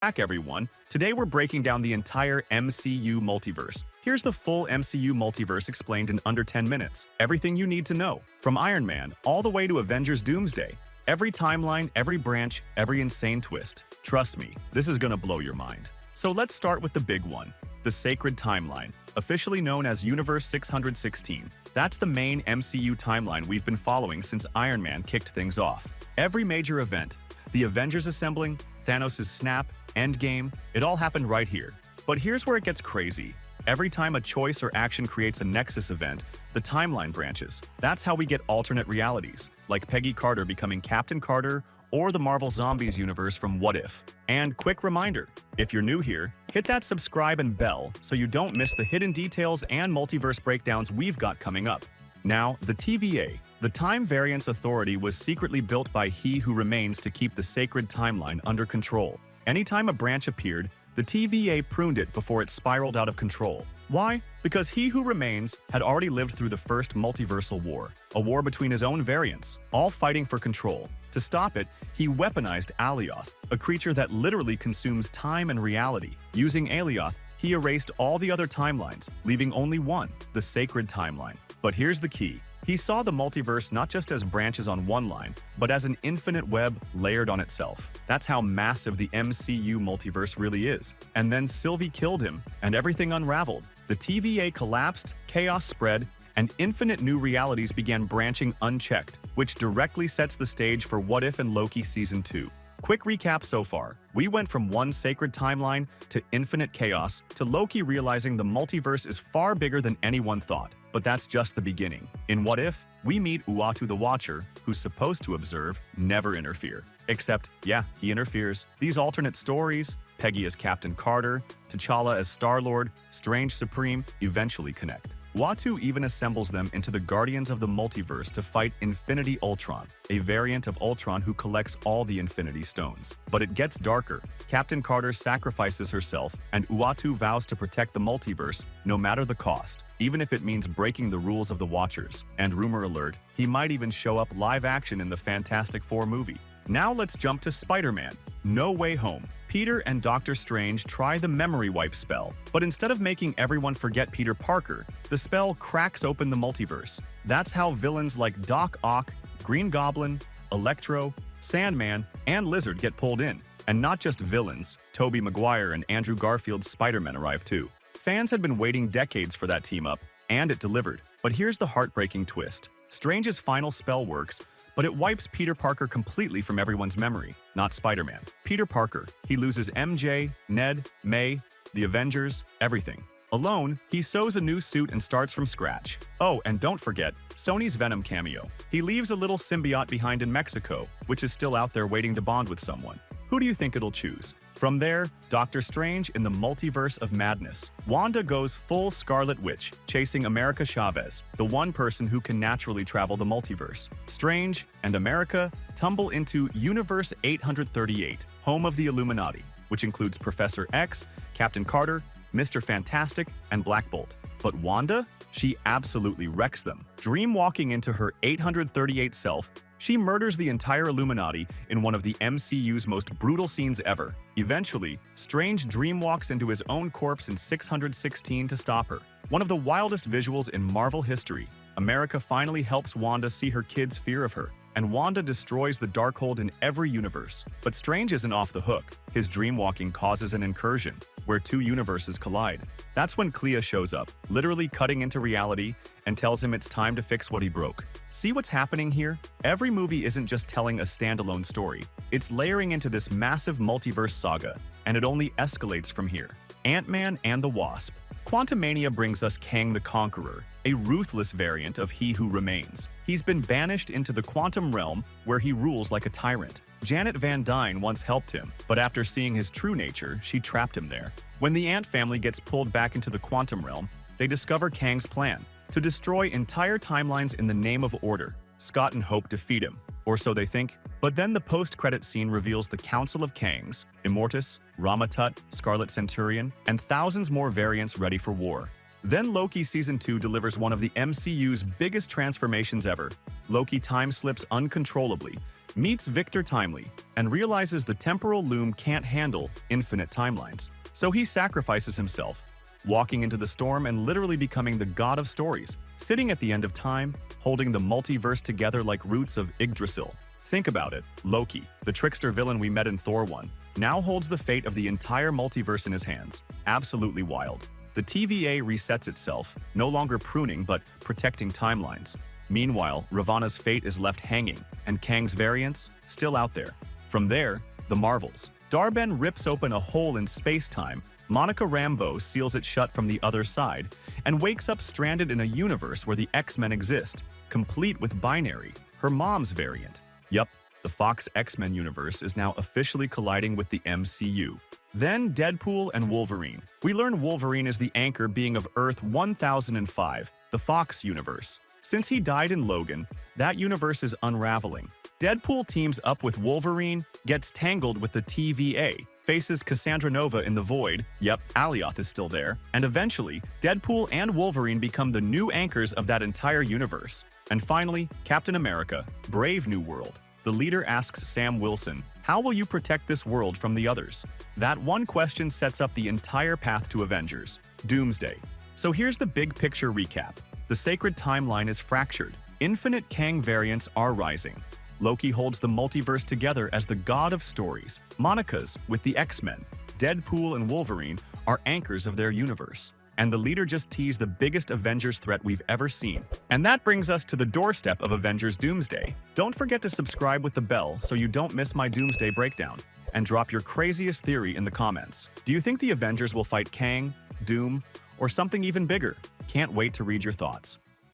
Back, everyone. Today we're breaking down the entire MCU multiverse. Here's the full MCU multiverse explained in under 10 minutes. Everything you need to know, from Iron Man all the way to Avengers Doomsday. Every timeline, every branch, every insane twist. Trust me, this is gonna blow your mind. So let's start with the big one, the Sacred Timeline, officially known as Universe 616. That's the main MCU timeline we've been following since Iron Man kicked things off. Every major event, the Avengers assembling, Thanos' snap, Endgame, it all happened right here. But here's where it gets crazy. Every time a choice or action creates a Nexus event, the timeline branches. That's how we get alternate realities, like Peggy Carter becoming Captain Carter or the Marvel Zombies universe from What If. And quick reminder, if you're new here, hit that subscribe and bell so you don't miss the hidden details and multiverse breakdowns we've got coming up. Now, the TVA, the Time Variance Authority, was secretly built by He Who Remains to keep the sacred timeline under control. Anytime a branch appeared, the TVA pruned it before it spiraled out of control. Why? Because He Who Remains had already lived through the first multiversal war, a war between his own variants, all fighting for control. To stop it, he weaponized Alioth, a creature that literally consumes time and reality. Using Alioth, he erased all the other timelines, leaving only one, the sacred timeline. But here's the key. He saw the multiverse not just as branches on one line, but as an infinite web layered on itself. That's how massive the MCU multiverse really is. And then Sylvie killed him, and everything unraveled. The TVA collapsed, chaos spread, and infinite new realities began branching unchecked, which directly sets the stage for What If and Loki Season 2. Quick recap so far. We went from one sacred timeline to infinite chaos to Loki realizing the multiverse is far bigger than anyone thought. But that's just the beginning. In What If, we meet Uatu the Watcher, who's supposed to observe, never interfere. Except, yeah, he interferes. These alternate stories, Peggy as Captain Carter, T'Challa as Star-Lord, Strange Supreme, eventually connect. Uatu even assembles them into the Guardians of the Multiverse to fight Infinity Ultron, a variant of Ultron who collects all the Infinity Stones. But it gets darker. Captain Carter sacrifices herself, and Uatu vows to protect the multiverse no matter the cost, even if it means breaking the rules of the Watchers. And rumor alert, he might even show up live action in the Fantastic Four movie. Now let's jump to Spider-Man. No Way Home. Peter and Doctor Strange try the memory wipe spell, but instead of making everyone forget Peter Parker, the spell cracks open the multiverse. That's how villains like Doc Ock, Green Goblin, Electro, Sandman, and Lizard get pulled in. And not just villains, Tobey Maguire and Andrew Garfield's Spider-Man arrive too. Fans had been waiting decades for that team-up, and it delivered. But here's the heartbreaking twist. Strange's final spell works, but it wipes Peter Parker completely from everyone's memory, not Spider-Man. Peter Parker, he loses MJ, Ned, May, the Avengers, everything. Alone, he sews a new suit and starts from scratch. Oh, and don't forget, Sony's Venom cameo. He leaves a little symbiote behind in Mexico, which is still out there waiting to bond with someone. Who do you think it'll choose? From there, Doctor Strange in the Multiverse of Madness. Wanda goes full Scarlet Witch, chasing America Chavez, the one person who can naturally travel the multiverse. Strange and America tumble into Universe 838, home of the Illuminati, which includes Professor X, Captain Carter, Mr. Fantastic, and Black Bolt. But Wanda? She absolutely wrecks them. Dreamwalking into her 838 self, she murders the entire Illuminati in one of the MCU's most brutal scenes ever. Eventually, Strange dreamwalks into his own corpse in 616 to stop her. One of the wildest visuals in Marvel history. America finally helps Wanda see her kids' fear of her, and Wanda destroys the Darkhold in every universe. But Strange isn't off the hook. His dreamwalking causes an incursion, where two universes collide. That's when Clea shows up, literally cutting into reality, and tells him it's time to fix what he broke. See what's happening here? Every movie isn't just telling a standalone story. It's layering into this massive multiverse saga, and it only escalates from here. Ant-Man and the Wasp. Quantumania brings us Kang the Conqueror, a ruthless variant of He Who Remains. He's been banished into the quantum realm where he rules like a tyrant. Janet Van Dyne once helped him, but after seeing his true nature, she trapped him there. When the Ant family gets pulled back into the quantum realm, they discover Kang's plan to destroy entire timelines in the name of order. Scott and Hope defeat him, or so they think. But then the post-credit scene reveals the Council of Kangs, Immortus, Ramatut, Scarlet Centurion, and thousands more variants ready for war. Then Loki Season 2 delivers one of the MCU's biggest transformations ever. Loki time slips uncontrollably, meets Victor Timely and realizes the temporal loom can't handle infinite timelines. So he sacrifices himself, walking into the storm and literally becoming the god of stories, sitting at the end of time, holding the multiverse together like roots of Yggdrasil. Think about it. Loki, the trickster villain we met in Thor 1, now holds the fate of the entire multiverse in his hands. Absolutely wild. The TVA resets itself, no longer pruning but protecting timelines. Meanwhile, Ravana's fate is left hanging, and Kang's variants still out there. From there, the Marvels. Dar-Ben rips open a hole in space-time, Monica Rambeau seals it shut from the other side, and wakes up stranded in a universe where the X-Men exist, complete with Binary, her mom's variant. Yup, the Fox X-Men universe is now officially colliding with the MCU. Then Deadpool and Wolverine. We learn Wolverine is the anchor being of Earth 1005, the Fox universe. Since he died in Logan, that universe is unraveling. Deadpool teams up with Wolverine, gets tangled with the TVA, faces Cassandra Nova in the Void, yep, Alioth is still there, and eventually, Deadpool and Wolverine become the new anchors of that entire universe. And finally, Captain America, Brave New World. The leader asks Sam Wilson, "How will you protect this world from the others?" That one question sets up the entire path to Avengers, Doomsday. So here's the big picture recap. The sacred timeline is fractured. Infinite Kang variants are rising. Loki holds the multiverse together as the god of stories. Monica's with the X-Men. Deadpool and Wolverine are anchors of their universe. And the leader just teased the biggest Avengers threat we've ever seen. And that brings us to the doorstep of Avengers Doomsday. Don't forget to subscribe with the bell so you don't miss my Doomsday breakdown. And drop your craziest theory in the comments. Do you think the Avengers will fight Kang, Doom, or something even bigger? Can't wait to read your thoughts.